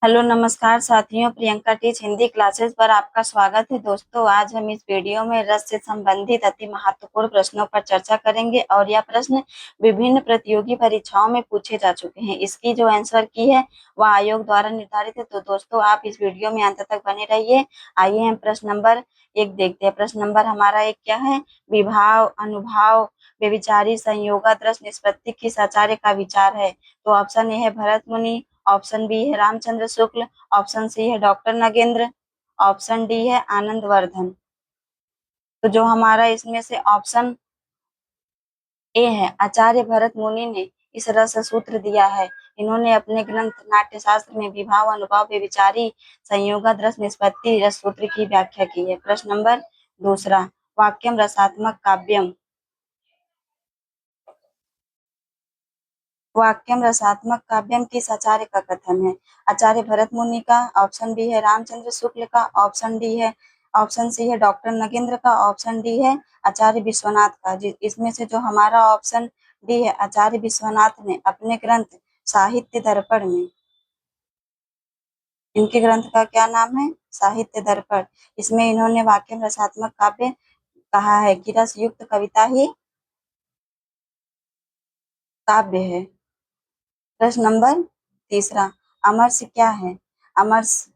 Hello नमस्कार साथियों, Priyanka teach Hindi classes पर आपका स्वागत है। दोस्तों, आज हम इस वीडियो में रस से संबंधित अति महत्वपूर्ण प्रश्नों पर चर्चा करेंगे और यह प्रश्न विभिन्न प्रतियोगी परीक्षाओं में पूछे जा चुके हैं। इसकी जो आंसर की है वह आयोग द्वारा निर्धारित है। तो दोस्तों, आप इस वीडियो में अंत तक बने रहिए। आइए हम प्रश्न नंबर 1 देखते हैं। प्रश्न नंबर हमारा 1 क्या है? विभाव, अनुभाव, व्यभिचारी, संयोगादृश निष्पत्ति किस आचार्य का विचार है? तो ऑप्शन ए है भरत मुनि, ऑप्शन बी है रामचंद्र शुक्ल, ऑप्शन सी है डॉक्टर नगेंद्र, ऑप्शन डी है आनंदवर्धन। तो जो हमारा इसमें से ऑप्शन ए है, आचार्य भरत मुनि ने इस रस सूत्र दिया है। इन्होंने अपने ग्रंथ नाट्यशास्त्र में विभाव, अनुभाव, व्यभिचारी, संयोगादृश निष्पत्ति रस सूत्र की व्याख्या की है। प्रश्न नंबर 2, वाक्यम रसात्मक काव्यम। वाक्यम रसात्मक काव्यम किस आचार्य का कथन है? आचार्य भरत मुनि का, ऑप्शन बी है रामचंद्र शुक्ल का, ऑप्शन सी है डॉक्टर नगेंद्र का, ऑप्शन डी है आचार्य विश्वनाथ का। इसमें से जो हमारा ऑप्शन डी है, आचार्य विश्वनाथ ने अपने ग्रंथ साहित्य दर्पण में, इनके ग्रंथ का क्या नाम है? साहित्य दर्पण। इसमें इन्होंने वाक्यम रसात्मक काव्य कहा है कि रस युक्त कविता ही काव्य है। प्रश्न नंबर 3, अमरस क्या है? अमरस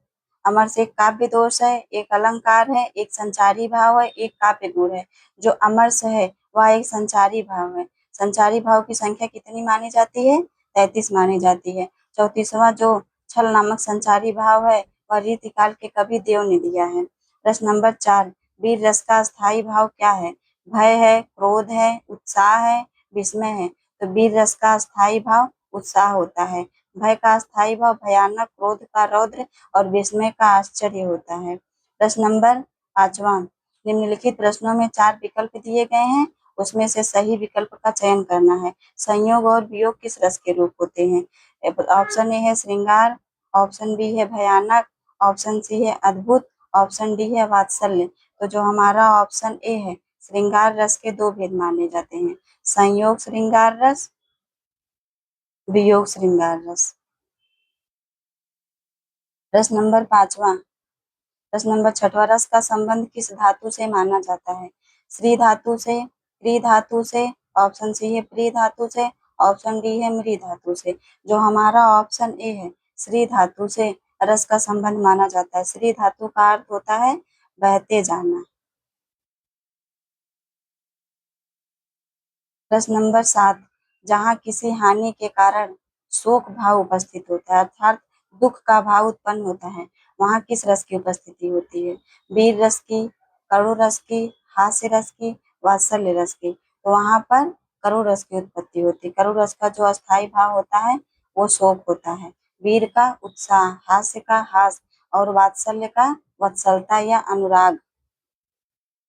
अमरस एक काव्य दोष है, एक अलंकार है, एक संचारी भाव है, एक काव्य गुण है। जो अमरस है वह एक संचारी भाव है। संचारी भाव की संख्या कितनी मानी जाती है? 33 मानी जाती है। 34वां जो छल नामक संचारी भाव है वह रीतिकाल के कवि देव ने दिया है। प्रश्न नंबर 4, वीर रस का स्थायी भाव क्या है? भय है, क्रोध है, उत्साह है, विस्मय है। तो वीर रस का स्थायी भाव उत्साह होता है। भय का स्थायी भाव भयानक, क्रोध का रौद्र और विस्मय का आश्चर्य होता है। प्रश्न नंबर 5, निम्नलिखित प्रश्नों में 4 विकल्प दिए गए हैं, उसमें से सही विकल्प का चयन करना है। संयोग और वियोग किस रस के रूप होते हैं? ऑप्शन ए है श्रृंगार, ऑप्शन बी है भयानक, ऑप्शन सी है अद्भुत, ऑप्शन डी है वात्सल्य। तो जो हमारा ऑप्शन ए है, श्रृंगार रस के 2 भेद माने जाते हैं, संयोग श्रृंगार रस, वियोग श्रृंगार रस। प्रश्न नंबर 5, प्रश्न नंबर 6, रस का संबंध किस धातु से माना जाता है? श्री धातु से, प्री धातु से, ऑप्शन सी है प्री धातु से, ऑप्शन डी है मृ धातु से। जो हमारा ऑप्शन ए है, श्री धातु से रस का संबंध माना जाता है। श्री धातु का अर्थ होता है बहते जाना। प्रश्न नंबर 7, जहाँ किसी हानि के कारण शोक भाव उपस्थित होता है अर्थात दुख का भाव उत्पन्न होता है, वहाँ किस रस की उपस्थिति होती है? वीर रस की, करुण रस की, हास्य रस की, वात्सल्य रस की। तो वहाँ पर करुण रस की उत्पत्ति होती है। करुण रस का जो अस्थायी भाव होता है वो शोक होता है। वीर का उत्साह, हास्य का हास और वात्सल्य का वत्सलता या अनुराग।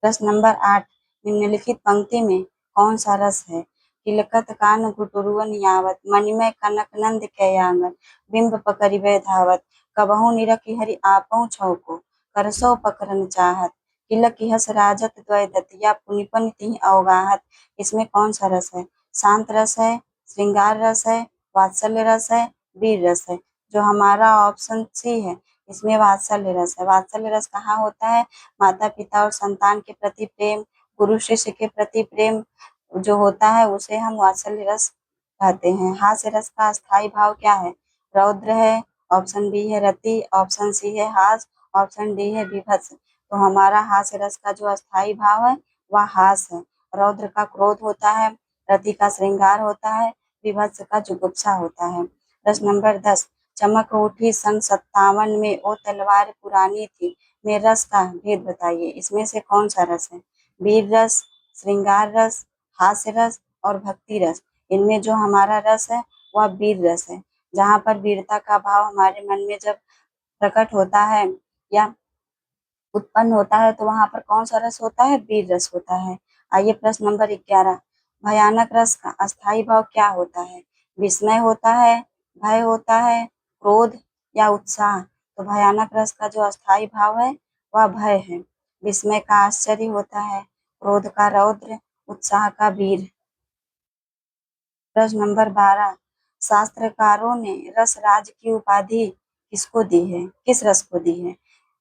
प्रश्न नंबर 8, निम्नलिखित पंक्ति में कौन सा रस है? किलकत कान घुटुरुअन यावत, मणिमय कनक नंद कैयांगन, बिंब पकड़िबे धावत, कबहू निरखि हरि आपहु छौको, करसो पकड़न चाहत, किलक हस राजत द्वय दतिया, पुनिपन तिहि अवगाहत। इसमें कौन सा रस है? शांत रस है, श्रृंगार रस है, वात्सल्य रस है, वीर रस है। जो हमारा ऑप्शन सी है, इसमें वात्सल्य रस है। वात्सल्य रस कहाँ होता है? माता पिता और संतान के प्रति प्रेम, गुरु शिष्य के प्रति प्रेम जो होता है उसे हम वात्सल्य रस कहते हैं। हास्य रस का स्थायी भाव क्या है? रौद्र है, ऑप्शन बी है रति, ऑप्शन सी है हास, ऑप्शन डी है विभत्स। तो हमारा हास्य रस का जो अस्थायी भाव है वह हास है। रौद्र का क्रोध होता है, रति का श्रृंगार होता है, विभत्स का जुगुप्सा होता है। प्रश्न नंबर 10, चमक उठी सन 57 में ओ तलवार पुरानी थी, में रस का भेद बताइए। इसमें से कौन सा रस है? वीर रस, श्रृंगार रस, हास्य रस और भक्ति रस। इनमें जो हमारा रस है वह वीर रस है। जहाँ पर वीरता का भाव हमारे मन में जब प्रकट होता है या उत्पन्न होता है तो वहां पर कौन सा रस होता है? वीर रस होता है। आइए प्रश्न नंबर 11, भयानक रस का अस्थायी भाव क्या होता है? विस्मय होता है, भय होता है, क्रोध या उत्साह। तो भयानक रस का जो अस्थायी भाव है वह भय है। विस्मय का आश्चर्य होता है, क्रोध का रौद्र, उत्साह का वीर। प्रश्न नंबर 12, शास्त्रकारों ने रस राज की उपाधि किसको दी है, किस रस को दी है?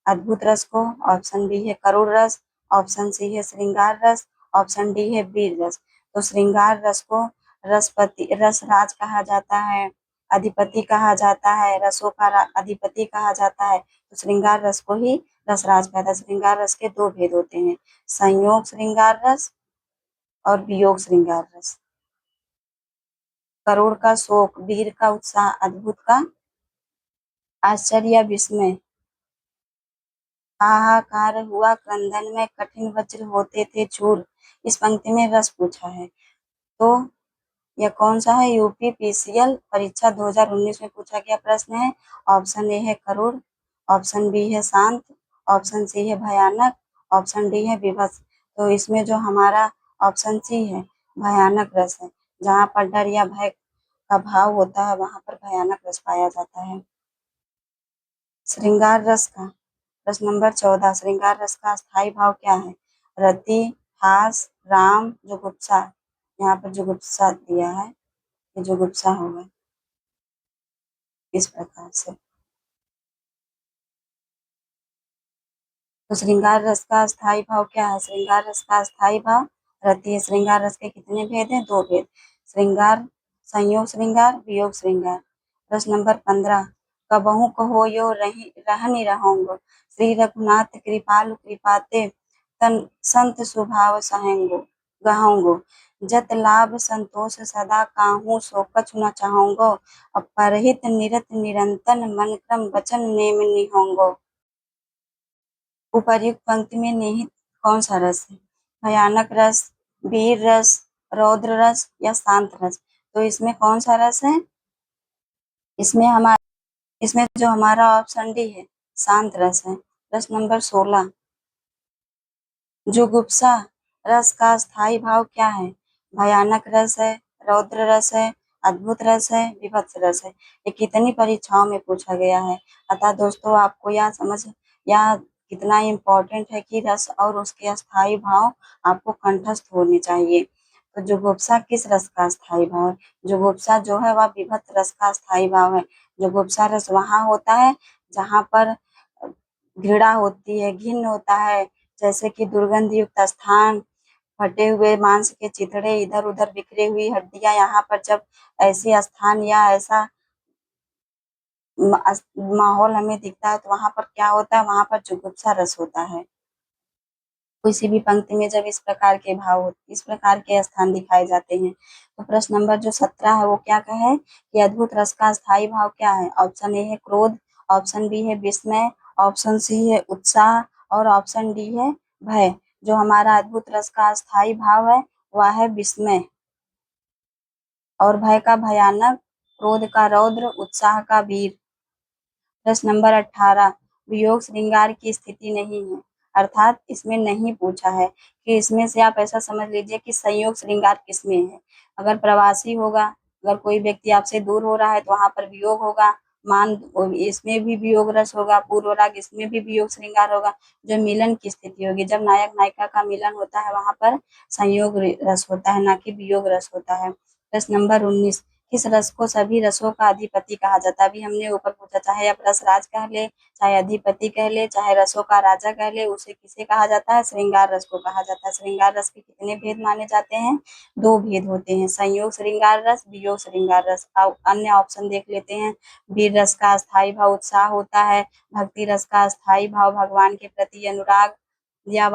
अद्भुत रस को। ऑप्शन बी है करुण रस, ऑप्शन सी है श्रृंगार रस, ऑप्शन डी है वीर रस। तो श्रृंगार रस को रसपति रसराज कहा जाता है, अधिपति कहा जाता है, रसों का अधिपति कहा जाता है। तो श्रृंगार रस को ही रसराज कहता है। श्रृंगार रस के दो भेद होते हैं, संयोग श्रृंगार रस और वियोग श्रृंगार रस। करुण का शोक, वीर का उत्साह, अद्भुत का आश्चर्य या विस्मय। हाहाकार हुआ क्रंदन में, कठिन वज्र होते थे चूर। इस पंक्ति में रस पूछा है। तो यह कौन सा है? यूपीपीसीएल परीक्षा 2019 में पूछा गया प्रश्न है। ऑप्शन ए है करुण, ऑप्शन बी है शांत, ऑप्शन सी है भयानक, ऑप्शन डी है विभत्स। तो इसमें जो हमारा ऑप्शन सी है भयानक रस है। जहाँ पर डर या भय का भाव होता है वहां पर भयानक रस पाया जाता है। श्रृंगार रस का प्रश्न नंबर 14, श्रृंगार रस का स्थायी भाव क्या है? रति, हास, राम, जुगुप्सा। यहाँ पर जुगुप्सा दिया है, ये जुगुप्सा होगा इस प्रकार से। तो श्रृंगार रस का स्थायी भाव क्या है? श्रृंगार रस का स्थायी भाव रति है। श्रृंगार रस के कितने भेद हैं? दो भेद। श्रृंगार, संयोग श्रृंगार, वियोग श्रृंगार। प्रश्न नंबर 15, कबहू कहो यो रहनि रहूंगो, श्री रघुनाथ कृपालु कृपाते, तन संत स्वभाव सहेंगो गहूंगो, जत लाभ संतोष सदा काहू सो कछु न चाहूंगो, अपरहित निरत निरंतन मन क्रम वचन नेम निहोंगो। उपर्युक्त पंक्ति में निहित कौन सा रस है? भयानक रस, वीर रस, रौद्र रस या शांत रस। तो इसमें कौन सा रस है? इसमें जो हमारा ऑप्शन डी है शांत रस है। प्रश्न नंबर 16, जुगुप्सा रस का स्थायी भाव क्या है? भयानक रस है, रौद्र रस है, अद्भुत रस है, विभत्स रस है। ये कितनी परीक्षाओं में पूछा गया है। अतः दोस्तों आपको यह कितना इम्पोर्टेंट है कि रस और उसके स्थायी भाव आपको कंठस्थ होने चाहिए। तो जुगुप्सा किस रस का स्थायी भाव है? जुगुप्सा जो है वह विभत्स रस का स्थायी भाव है। जुगुप्सा रस वहां होता है जहां पर घृणा होती है, घिन्न होता है, जैसे कि दुर्गंध युक्त स्थान, फटे हुए मांस के चिथड़े, इधर उधर बिखरी हुई हड्डियां। यहाँ पर जब ऐसे स्थान या ऐसा माहौल हमें दिखता है तो वहां पर क्या होता है? वहां पर जुगुप्सा रस होता है। किसी भी पंक्ति में जब इस प्रकार के स्थान दिखाए जाते हैं। तो प्रश्न नंबर जो 17 है वो क्या कहे कि अद्भुत रस का स्थायी भाव क्या है? ऑप्शन ए है क्रोध, ऑप्शन बी है विस्मय, ऑप्शन सी है उत्साह और ऑप्शन डी है भय। जो हमारा अद्भुत रस का स्थायी भाव है वह है विस्मय, और भय का भयानक, क्रोध का रौद्र, उत्साह का वीर। प्रश्न नंबर 18, वियोग श्रृंगार की स्थिति नहीं है, अर्थात इसमें नहीं पूछा है कि इसमें से आप ऐसा समझ लीजिए कि संयोग श्रृंगार किसमें है। अगर प्रवासी होगा, अगर कोई व्यक्ति आपसे दूर हो रहा है तो वहां पर वियोग होगा। मान इसमें भी वियोग रस होगा, पूर्व राग इसमें भी वियोग श्रृंगार होगा। जो मिलन की स्थिति होगी, जब नायक नायिका का मिलन होता है वहां पर संयोग रस होता है, ना कि वियोग रस होता है। प्रश्न नंबर 19, किस रस को सभी रसों का अधिपति कहा जाता है? अभी हमने ऊपर पूछा, चाहे आप रसराज कह ले, चाहे अधिपति कह ले, चाहे रसों का राजा कह ले, उसे किसे कहा जाता है? श्रृंगार रस को कहा जाता है। श्रृंगार रस के कितने भेद माने जाते हैं? दो भेद होते हैं, संयोग श्रृंगार रस, वियोग श्रृंगार रस। अब अन्य ऑप्शन देख लेते हैं। वीर रस का स्थायी भाव उत्साह होता है, भक्ति रस का स्थायी भाव भगवान के प्रति अनुराग या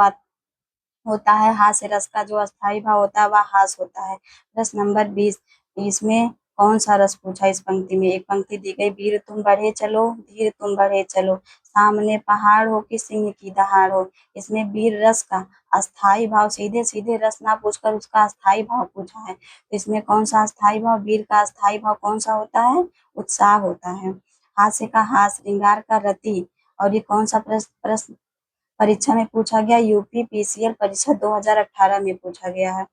होता है, हास्य रस का जो अस्थायी भाव होता है वह हास होता है। प्रश्न नंबर 20, इसमें कौन सा रस पूछा? इस पंक्ति में एक पंक्ति दी गई, वीर तुम बढ़े चलो, धीर तुम बढ़े चलो, सामने पहाड़ हो कि सिंह की दहाड़ हो। इसमें वीर रस का अस्थायी भाव, सीधे सीधे रस ना पूछकर उसका अस्थायी भाव पूछा है। तो इसमें कौन सा अस्थायी भाव, वीर का अस्थायी भाव कौन सा होता है? उत्साह होता है। हास्य का हास, श्रृंगार का रति। और ये कौन सा प्रश्न परीक्षा में पूछा गया? यूपीपीसीएल परीक्षा 2018 में पूछा गया है।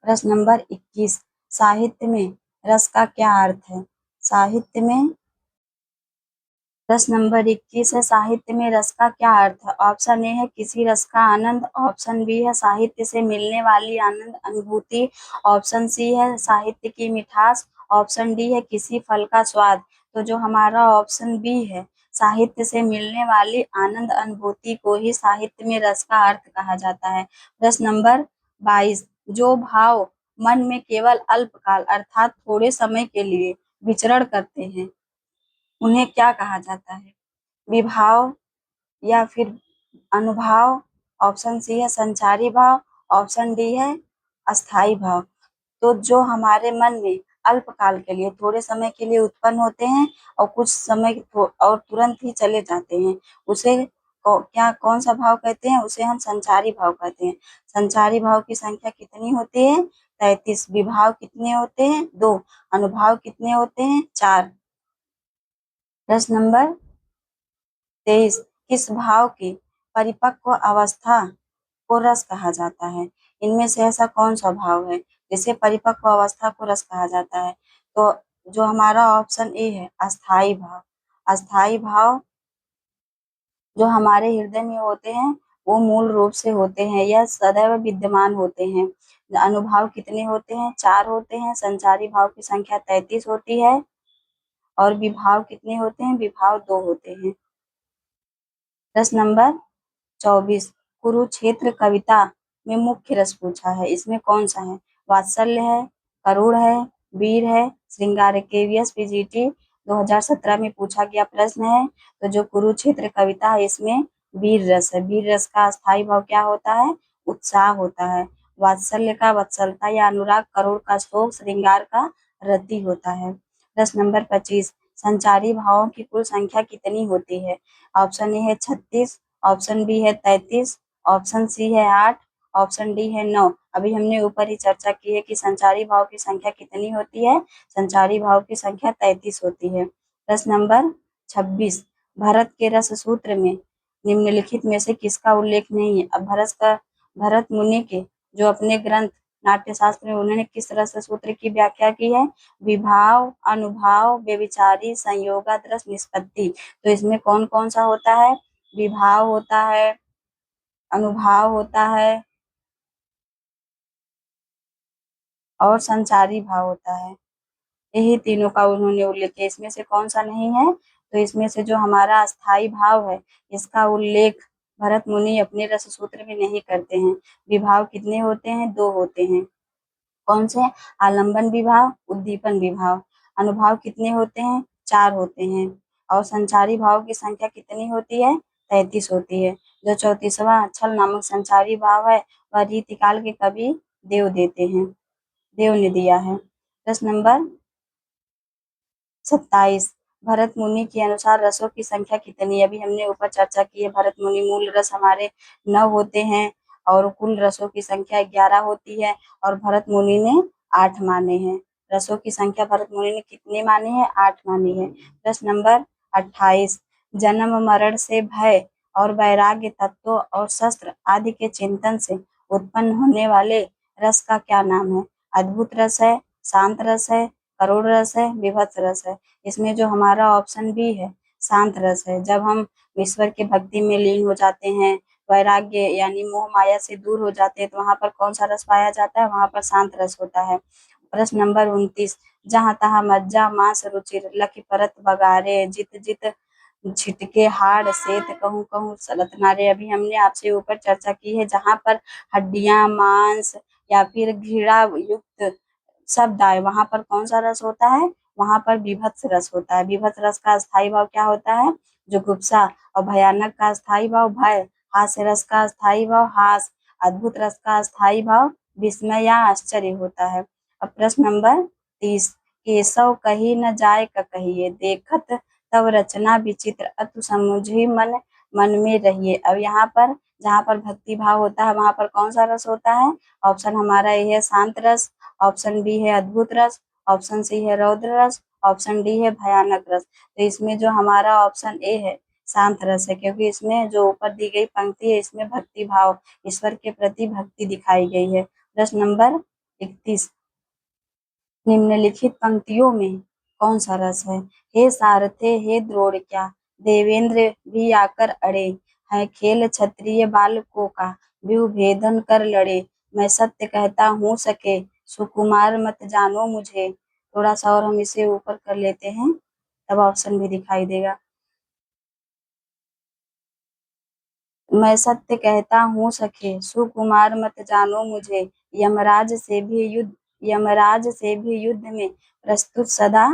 प्रश्न नंबर 21, साहित्य में रस का क्या अर्थ है? साहित्य में प्रश्न नंबर 21 है, साहित्य में रस का क्या अर्थ है? ऑप्शन ए है किसी रस का आनंद, ऑप्शन बी है साहित्य से मिलने वाली आनंद अनुभूति, ऑप्शन सी है साहित्य की मिठास, ऑप्शन डी है किसी फल का स्वाद। तो जो हमारा ऑप्शन बी है, साहित्य से मिलने वाली आनंद अनुभूति को ही साहित्य में रस का अर्थ कहा जाता है। प्रश्न नंबर 22, जो भाव मन में केवल अल्पकाल अर्थात थोड़े समय के लिए विचरण करते हैं, उन्हें क्या कहा जाता है? विभाव या फिर अनुभाव? ऑप्शन सी है संचारी भाव, ऑप्शन डी है अस्थाई भाव। तो जो हमारे मन में अल्पकाल के लिए थोड़े समय के लिए उत्पन्न होते हैं और कुछ समय और तुरंत ही चले जाते हैं, उसे क्या कौन सा भाव कहते हैं? उसे हम संचारी भाव कहते हैं। संचारी भाव की संख्या कितनी होती है? 33। विभाव कितने होते हैं? 2। अनुभाव कितने होते हैं? 4। प्रश्न नंबर 23, किस भाव की परिपक्व अवस्था को रस कहा जाता है? इनमें से ऐसा कौन सा भाव है जिसे परिपक्व अवस्था को रस कहा जाता है? तो जो हमारा ऑप्शन ए है अस्थाई भाव। अस्थाई भाव जो हमारे हृदय में होते हैं वो मूल रूप से होते हैं, यह सदैव विद्यमान होते हैं। अनुभाव कितने होते हैं? 4 होते हैं। संचारी भाव की संख्या 33 होती है। और विभाव कितने होते हैं? विभाव 2 होते हैं। प्रश्न नंबर 24, कुरुक्षेत्र कविता में मुख्य रस पूछा है, इसमें कौन सा है? वात्सल्य है, करुण है, वीर है, श्रृंगार है। केवीएस पीजीटी 2017 में पूछा गया प्रश्न है। तो जो कुरुक्षेत्र कविता है इसमें वीर रस है। वीर रस का अस्थाई भाव क्या होता है? उत्साह होता है। वात्सल्य का वत्सलता या अनुराग, करुण का शोक, श्रृंगार का रति होता है। प्रश्न नंबर 25, संचारी भावों की कुल संख्या कितनी होती है? ऑप्शन ए है 36, ऑप्शन बी है 33, ऑप्शन सी है 8, ऑप्शन डी है 9। अभी हमने ऊपर ही चर्चा की है कि संचारी भाव की संख्या कितनी होती है? संचारी भाव की संख्या 33 होती है। प्रश्न नंबर 26, भरत के रस सूत्र में निम्नलिखित में से किसका उल्लेख नहीं है? अब भरत मुनि के जो अपने ग्रंथ नाट्यशास्त्र में उन्होंने किस रस सूत्र की व्याख्या की है? विभाव, अनुभाव, व्यभिचारी, संयोगाद रस, निष्पत्ति। तो इसमें कौन कौन सा होता है? विभाव होता है, अनुभाव होता है और संचारी भाव होता है। यही तीनों का उन्होंने उल्लेख किया। इसमें से कौन सा नहीं है? तो इसमें से जो हमारा अस्थाई भाव है इसका उल्लेख भरत मुनि अपने रस सूत्र में नहीं करते हैं। विभाव कितने होते हैं? 2 होते हैं। कौन से? आलंबन विभाव, उद्दीपन विभाव। अनुभाव कितने होते हैं? 4 होते हैं। और संचारी भाव की संख्या कितनी होती है? 33 होती है। जो 34वां अच्छल नामक संचारी भाव है वह रीतिकाल के कवि देव देते हैं, देव ने दिया है। प्रश्न नंबर 27, भरत मुनि के अनुसार रसों की संख्या कितनी है? अभी हमने ऊपर चर्चा की है भरत मुनि मूल रस हमारे 9 होते हैं और कुल रसों की संख्या 11 होती है और भरत मुनि ने 8 माने हैं। रसों की संख्या भरत मुनि ने कितने माने हैं? 8 मानी है। प्रश्न नंबर 28, जन्म मरण से भय और वैराग्य तत्वों और शस्त्र आदि के चिंतन से उत्पन्न होने वाले रस का क्या नाम है? अद्भुत रस है, शांत रस है, करुण रस है, विभत्स रस है। इसमें जो हमारा ऑप्शन बी है शांत रस है। जब हम ईश्वर के भक्ति में लीन हो जाते हैं, वैराग्य यानी मोह माया से दूर हो जाते हैं, तो वहां पर कौन सा रस पाया जाता है? वहां पर शांत रस होता है। प्रश्न नंबर 29, जहाँ तहाँ मज्जा मांस रुचिर लखी परत बगारे जित जित छिटके हाड़ सेत कहूँ कहूँ सलत नारे। अभी हमने आपसे ऊपर चर्चा की है जहाँ पर हड्डियां, मांस या फिर घृणा युक्त शब्द आए वहां पर कौन सा रस होता है? वहां पर विभत्स रस होता है। विभत्स रस का स्थायी भाव क्या होता है? जुगुप्सा। और भयानक का स्थायी भाव भय। हास्य रस का स्थायी भाव हास। अद्भुत रस का स्थायी भाव विस्मय या आश्चर्य होता है। अब प्रश्न नंबर 30, केशव कही न जाय कहिए देखत तब रचना विचित्र अतु समुझी मन मन में रहिए। अब यहाँ पर जहाँ पर भक्ति भाव होता है वहां पर कौन सा रस होता है? ऑप्शन हमारा ये है शांत रस, ऑप्शन बी है अद्भुत रस, ऑप्शन सी है रौद्र रस, ऑप्शन डी है भयानक रस। तो इसमें जो हमारा ऑप्शन ए है शांत रस है, क्योंकि इसमें जो ऊपर दी गई पंक्ति है इसमें भक्ति भाव, ईश्वर के प्रति भक्ति दिखाई गई है। प्रश्न नंबर 31, निम्नलिखित पंक्तियों में कौन सा रस है? हे सारथे हे द्रोण क्या देवेंद्र भी आकर अड़े, है खेल क्षत्रिय बालकों का व्यू भेदन कर लड़े, मैं सत्य कहता हूँ सके सुकुमार मत जानो मुझे। थोड़ा सा और हम इसे ऊपर कर लेते हैं तब ऑप्शन भी दिखाई देगा। मैं सत्य कहता हूँ सखे, सुकुमार मत जानो मुझे, यमराज से भी युद्ध यमराज से भी युद्ध में प्रस्तुत सदा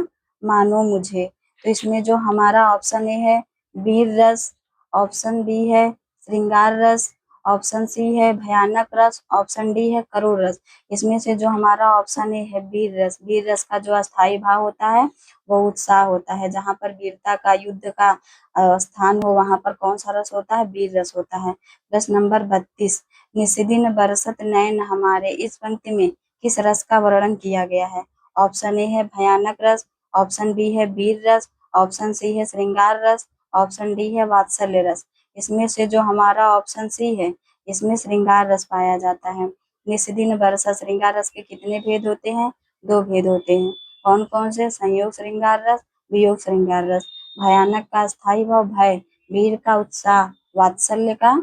मानो मुझे। तो इसमें जो हमारा ऑप्शन ए है वीर रस, ऑप्शन बी है श्रृंगार रस, ऑप्शन सी है भयानक रस, ऑप्शन डी है करुण रस। इसमें से जो हमारा ऑप्शन ए है वीर रस, वीर रस का जो अस्थाई भाव होता है वो उत्साह होता है। जहाँ पर वीरता का, युद्ध का स्थान हो, वहां पर कौन सा रस होता है? वीर रस होता है। प्रश्न नंबर 32, निशिदिन बरसत नैन हमारे, इस पंक्ति में किस रस का वर्णन किया गया है? ऑप्शन ए है भयानक रस, ऑप्शन बी है वीर रस, ऑप्शन सी है श्रृंगार रस, ऑप्शन डी है वात्सल्य रस। इसमें से जो हमारा ऑप्शन सी है, इसमें श्रृंगार रस पाया जाता है। निशिदिन बरसा, श्रृंगार रस के कितने भेद होते हैं? दो भेद होते हैं। कौन कौन से? संयोग श्रृंगार रस, वियोग श्रृंगार रस। भयानक का स्थायी भाव भय, वीर का उत्साह, वात्सल्य का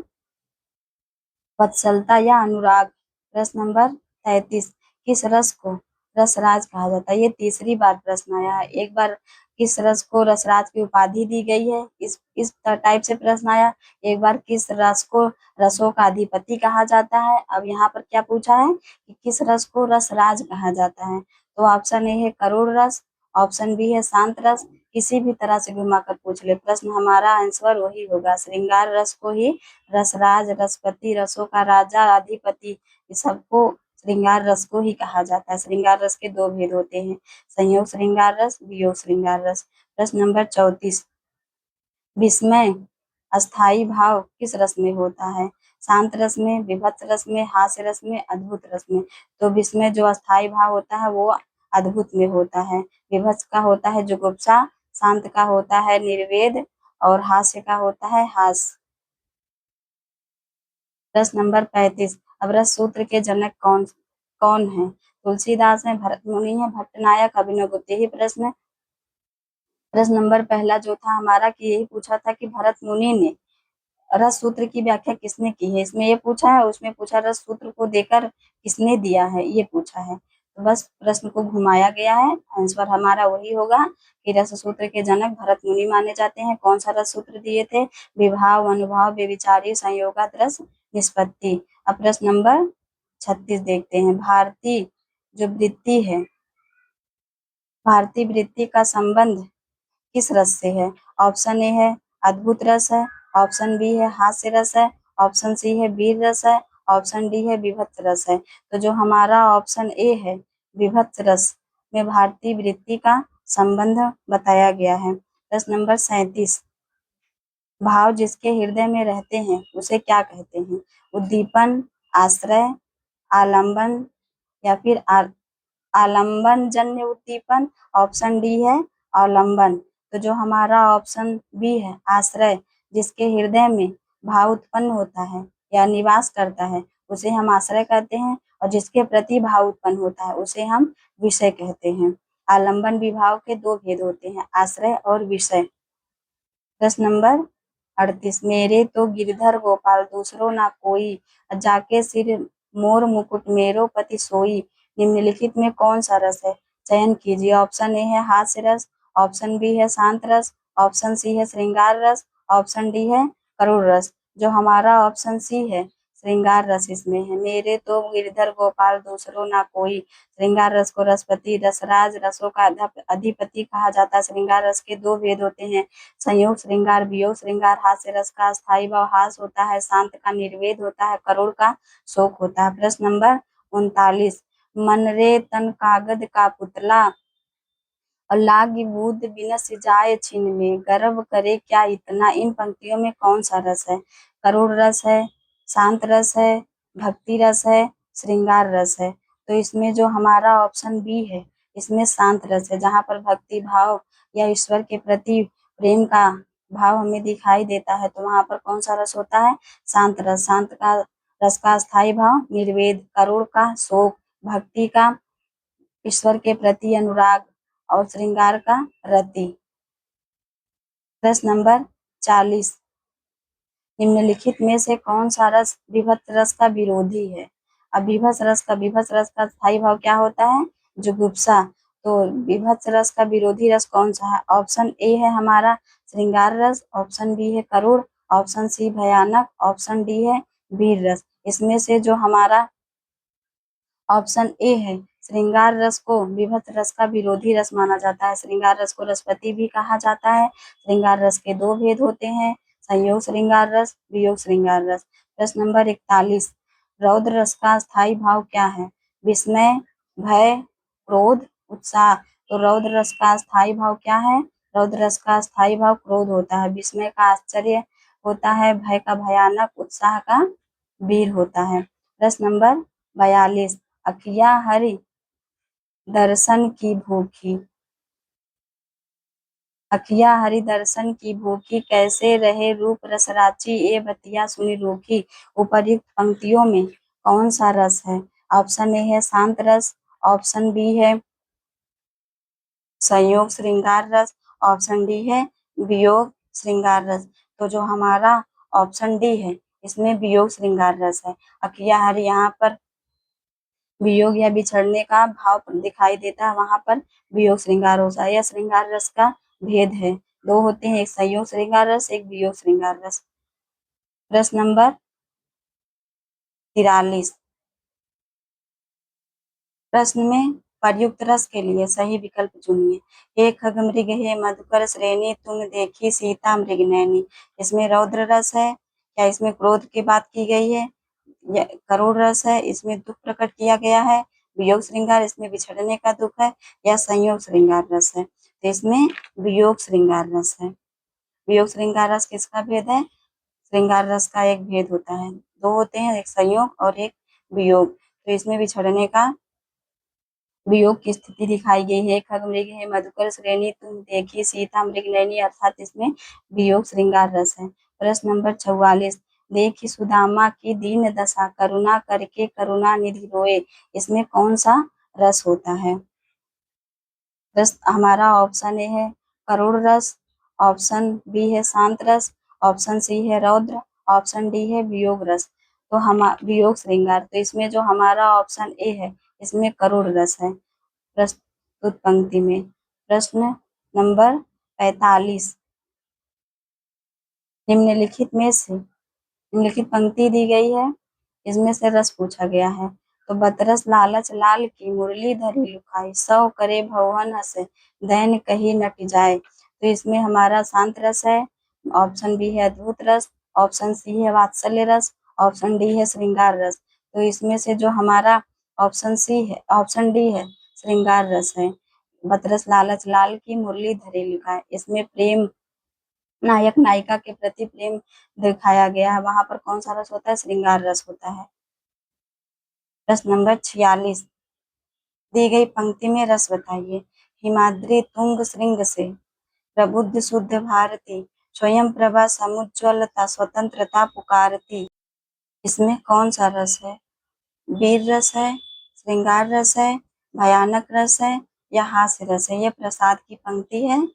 वत्सलता या अनुराग। प्रश्न नंबर 33, किस रस को रसराज कहा जाता है? ये तीसरी बार प्रश्न आया है। एक बार किस रस को रसराज की उपाधि दी गई है, इस टाइप से प्रश्न आया। एक बार किस रस को रसों का अधिपति कहा जाता है। अब यहाँ पर क्या पूछा है कि किस रस को रसराज कहा जाता है? तो ऑप्शन ए है करुण रस, ऑप्शन बी है शांत रस। किसी भी तरह से घुमाकर पूछ ले, प्रश्न हमारा आंसर वही होगा, श्रृंगार रस को ही रसराज, रसपति, रसों का राजा, अधिपति, ये सबको श्रृंगार रस को ही कहा जाता है। श्रृंगार रस के दो भेद होते हैं, संयोग श्रृंगार रस, वियोग श्रृंगार रस। प्रश्न नंबर 34, विस्मय अस्थाई भाव किस रस में होता है? शांत रस में, विभत्स रस में, हास्य रस में, अद्भुत रस में। तो विस्मय जो अस्थाई भाव होता है वो अद्भुत में होता है। विभत्स का होता है जुगुप्सा, शांत का होता है निर्वेद, और हास्य का होता है हास। प्रश्न नंबर 35, अब रस सूत्र के जनक कौन कौन है? तुलसीदास है, भरत मुनि है, भट्टनायक, अभिनव गुप्त। यही प्रश्न नंबर पहला जो था हमारा कि यही पूछा था कि भरत मुनि ने रस सूत्र की व्याख्या किसने की है? इसमें ये पूछा है, उसमें पूछा रस सूत्र को देकर किसने दिया है, ये पूछा है। तो बस प्रश्न को घुमाया गया है, आंसर हमारा वही होगा कि रस सूत्र के जनक भरत मुनि माने जाते हैं। कौन सा रस सूत्र दिए थे? विभाव, अनुभाव, व्यभिचारी, संयोगात रस, निष्पत्ति। अब प्रश्न नंबर 36 देखते हैं। भारतीय जो वृत्ति है, भारतीय वृत्ति का संबंध किस रस से है? ऑप्शन ए है अद्भुत रस है, ऑप्शन बी है हास्य रस है, ऑप्शन सी है वीर रस है, ऑप्शन डी है विभत्स रस है। तो जो हमारा ऑप्शन ए है विभत्स रस में भारतीय वृत्ति का संबंध बताया गया है। प्रश्न नंबर 37, भाव जिसके हृदय में रहते हैं उसे क्या कहते हैं? उद्दीपन, आश्रय, आलंबन, या फिर आलंबन जन्य उद्दीपन। ऑप्शन डी है अवलंबन। तो जो हमारा ऑप्शन बी है आश्रय, जिसके हृदय में भाव उत्पन्न होता है या निवास करता है उसे हम आश्रय कहते हैं, और जिसके प्रति भाव उत्पन्न होता है उसे हम विषय कहते हैं। आलंबन विभाव के दो भेद होते हैं, आश्रय और विषय। प्रश्न नंबर 38, मेरे तो गिरधर गोपाल दूसरो ना कोई, जाके सिर मोर मुकुट मेरो पति सोई। निम्नलिखित में कौन सा रस है? चयन कीजिए। ऑप्शन ए है हास्य रस, ऑप्शन बी है शांत रस, ऑप्शन सी है श्रृंगार रस, ऑप्शन डी है करुण रस। जो हमारा ऑप्शन सी है श्रृंगार रस इसमें है। मेरे तो गिरधर गोपाल दूसरो ना कोई, श्रृंगार रस को रसपति, रसराज, रसों का अधिपति कहा जाता है। श्रृंगार रस के दो भेद होते हैं, संयोग श्रृंगार, वियोग श्रृंगार। हास्य रस का स्थायी भाव हास होता है, शांत का निर्वेद होता है, करुण का शोक होता है। प्रश्न नंबर 39, मन रे तन कागद का पुतला, और लाग बूंद बिनस जाए छिन में, गर्व करे क्या इतना। इन पंक्तियों में कौन सा रस है? करुण रस है, शांत रस है, भक्ति रस है, श्रृंगार रस है। तो इसमें जो हमारा ऑप्शन बी है इसमें शांत रस है, जहाँ पर भक्ति भाव या ईश्वर के प्रति प्रेम का भाव हमें दिखाई देता है। तो वहां पर कौन सा रस होता है? शांत रस। शांत का रस का स्थायी भाव निर्वेद, करुण का शोक, भक्ति का ईश्वर के प्रति अनुराग, और श्रृंगार का रति। प्रश्न नंबर 40, निम्नलिखित में से कौन सा रस विभत्स रस का विरोधी है? अब विभत्स रस का स्थायी भाव क्या होता है? जुगुप्सा। तो विभत्स रस का विरोधी रस कौन सा है? ऑप्शन ए है हमारा श्रृंगार रस, ऑप्शन बी है करुण, ऑप्शन सी भयानक, ऑप्शन डी है वीर रस। इसमें से जो हमारा ऑप्शन ए है श्रृंगार रस को विभत्स रस का विरोधी रस माना जाता है। श्रृंगार रस को रसवती भी कहा जाता है। श्रृंगार रस के दो भेद होते हैं, संयोग श्रृंगार रस, वियोग श्रृंगार रस। प्रश्न नंबर 41, रौद्र रस का स्थायी भाव क्या है? विस्मय, भय, क्रोध, उत्साह। तो रौद्र रस का स्थायी भाव क्या है? रौद्र रस का स्थायी भाव क्रोध होता है, विस्मय का आश्चर्य होता है, भय का भयानक, उत्साह का वीर होता है। प्रश्न नंबर 42, अखियाँ हरि दर्शन की भूखी, अखियाँ हरि दर्शन की भूखी, कैसे रहे रूप रस राची, ए बतिया सुनी रूखी। उपर्युक्त पंक्तियों में कौन सा रस है? ऑप्शन ए है शांत रस, ऑप्शन बी है संयोग श्रृंगार रस, ऑप्शन डी है वियोग श्रृंगार रस। तो जो हमारा ऑप्शन डी है इसमें वियोग श्रृंगार रस है। अखियाँ हरि यहाँ पर वियोग या बिछड़ने का भाव दिखाई देता है, वहां पर वियोग श्रृंगार होता है। यह श्रृंगार रस का भेद है, दो होते हैं, एक संयोग श्रृंगार रस, एक वियोग श्रृंगार रस। प्रश्न नंबर 43, प्रश्न में प्रयुक्त रस के लिए सही विकल्प चुनिए। हे खगमृग हे मधुकर श्रेणी, तुम देखी सीता मृगनयनी। इसमें रौद्र रस है, क्या इसमें क्रोध की बात की गई है? करुण रस है, इसमें दुख प्रकट किया गया है। वियोग श्रृंगार, इसमें बिछड़ने का दुख है। या संयोग श्रृंगार रस है, तो इसमें वियोग श्रृंगार रस है। वियोग श्रृंगार रस किसका भेद है? श्रृंगार रस का एक भेद होता है, दो होते हैं, एक संयोग और एक वियोग। तो इसमें बिछड़ने का, वियोग की स्थिति दिखाई गई है। खग मृग है मधुकर श्रेणी, तुम देखी सीता मृगनयनी, अर्थात इसमें वियोग श्रृंगार रस है। प्रश्न नंबर 44, देखी सुदामा की दीन दशा, करुणा करके करुणा निधि रोए। इसमें कौन सा रस होता है? रस हमारा ऑप्शन ए है करुण रस, ऑप्शन बी है शांत रस, ऑप्शन सी है रौद्र, ऑप्शन डी है वियोग रस। तो हम वियोग श्रृंगार, तो इसमें जो हमारा ऑप्शन ए है इसमें करुण रस है। प्रस्तुत पंक्ति में प्रश्न नंबर 45, निम्नलिखित में से निम्नलिखित पंक्ति दी गई है, इसमें से रस पूछा गया है। तो बतरस लालच लाल की मुरली धरी लुकाई, सौ करे भवन हसे दैन कही नट जाए। तो इसमें हमारा शांत रस है, ऑप्शन बी है अद्भुत रस, ऑप्शन सी है वात्सल्य रस, ऑप्शन डी है श्रृंगार रस। तो इसमें से जो हमारा ऑप्शन सी है, ऑप्शन डी है श्रृंगार रस है। बतरस लालच लाल की मुरली धरी लुकाई, इसमें प्रेम, नायक नायिका के प्रति प्रेम दिखाया गया है, वहां पर कौन सा रस होता है? श्रृंगार रस होता है। प्रश्न नंबर 46, दी गई पंक्ति में रस बताइए। हिमाद्री तुंग श्रृंग से प्रबुद्ध शुद्ध भारती, स्वयं प्रभा समुज्ज्वलता स्वतंत्रता पुकारती। इसमें कौन सा रस है? वीर रस है, श्रृंगार रस है, भयानक रस है, या हास्य रस है? यह प्रसाद की पंक्ति है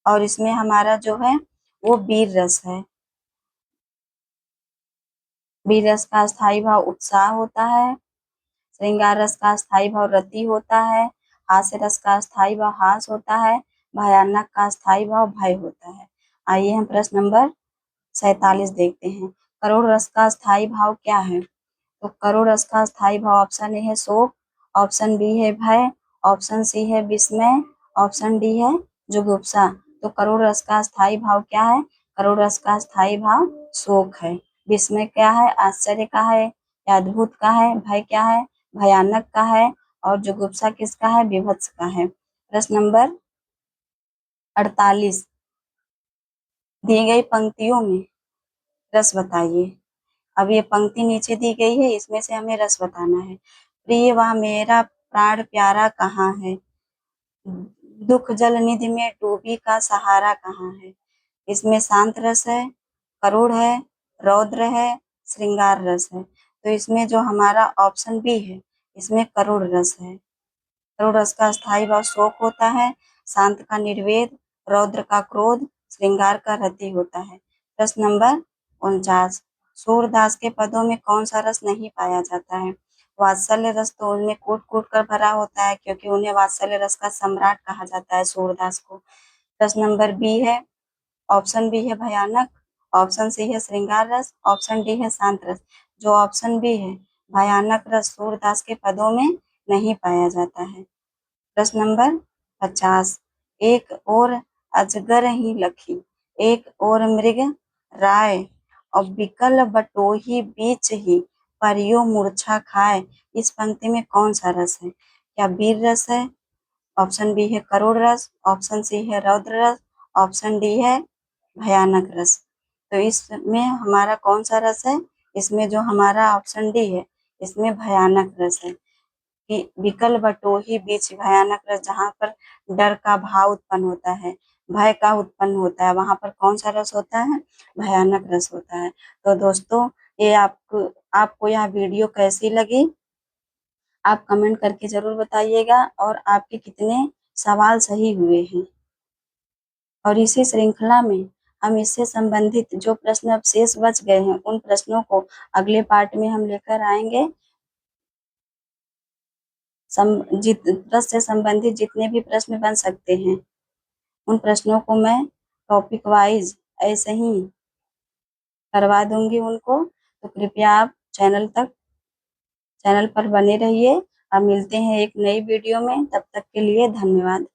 और इसमें हमारा जो है वो वीर रस है। वीर रस का स्थायी भाव उत्साह होता है, श्रृंगार रस का स्थायी भाव रति होता है, हास्य रस का स्थायी भाव हास होता है, भयानक का स्थायी भाव भय होता है। आइए हम प्रश्न नंबर 47 देखते हैं। करुण रस का स्थायी भाव क्या है? तो करुण रस का स्थायी भाव ऑप्शन ए है शोक, ऑप्शन बी है भय, ऑप्शन सी है विस्मय, ऑप्शन डी है जुगुप्सा। तो करुण रस का स्थायी भाव क्या है? करुण रस का स्थायी भाव शोक है। विस्मय क्या है? आश्चर्य का है, या अद्भुत का है, भय क्या है? भयानक का है, और जुगुप्सा किसका है? विभत्स का है। प्रश्न नंबर 48, दी गई पंक्तियों में रस बताइए। अब ये पंक्ति नीचे दी गई है, इसमें से हमें रस बताना है। प्रिय वह मेरा प्राण प्यारा कहाँ है, दुख जल निधि में डूबी का सहारा कहाँ है। इसमें शांत रस है, करुण है, रौद्र है, श्रृंगार रस है। तो इसमें जो हमारा ऑप्शन बी है इसमें करुण रस है। करुण रस का स्थायी भाव शोक होता है, शांत का निर्वेद, रौद्र का क्रोध, श्रृंगार का रति होता है। प्रश्न नंबर 49, सूरदास के पदों में कौन सा रस नहीं पाया जाता है? वात्सल्य रस तो उनमें कूट-कूट कर भरा होता है, क्योंकि उन्हें वात्सल्य रस का सम्राट कहा जाता है सूरदास को। प्रश्न नंबर बी है, ऑप्शन बी है भयानक, ऑप्शन सी है श्रृंगार रस, ऑप्शन डी है शांत रस। जो ऑप्शन बी है भयानक रस सूरदास के पदों में नहीं पाया जाता है। प्रश्न नंबर 50, एक ओर अजगर ही लखी, एक ओर मृग राय, और बिकल बटोही बीच ही, परियो मूर्छा खाए। इस पंक्ति में कौन सा रस है? क्या वीर रस है, ऑप्शन बी है करुण रस, ऑप्शन सी है रौद्र रस, ऑप्शन डी है भयानक रस। तो इसमें हमारा कौन सा रस है? इसमें जो हमारा ऑप्शन डी है, इसमें भयानक रस है। कि विकल बटोही बीच भयानक रस, जहाँ पर डर का भाव उत्पन्न होता है, भय का उत्पन्न होता है, वहां पर कौन सा रस होता है? भयानक रस होता है। तो दोस्तों, ये आपको यह वीडियो कैसी लगी? आप कमेंट करके जरूर बताइएगा, और आपके कितने सवाल सही हुए हैं। और इसी श्रृंखला में हम इससे संबंधित जो प्रश्न अब शेष बच गए हैं, उन प्रश्नों को अगले पार्ट में हम लेकर आएंगे। रस से संबंधित जितने भी प्रश्न बन सकते हैं, उन प्रश्नों को मैं टॉपिक वाइज ऐसे ही करवा दूंगी उनको। तो कृपया आप चैनल पर बने रहिए। अब मिलते हैं एक नई वीडियो में, तब तक के लिए धन्यवाद।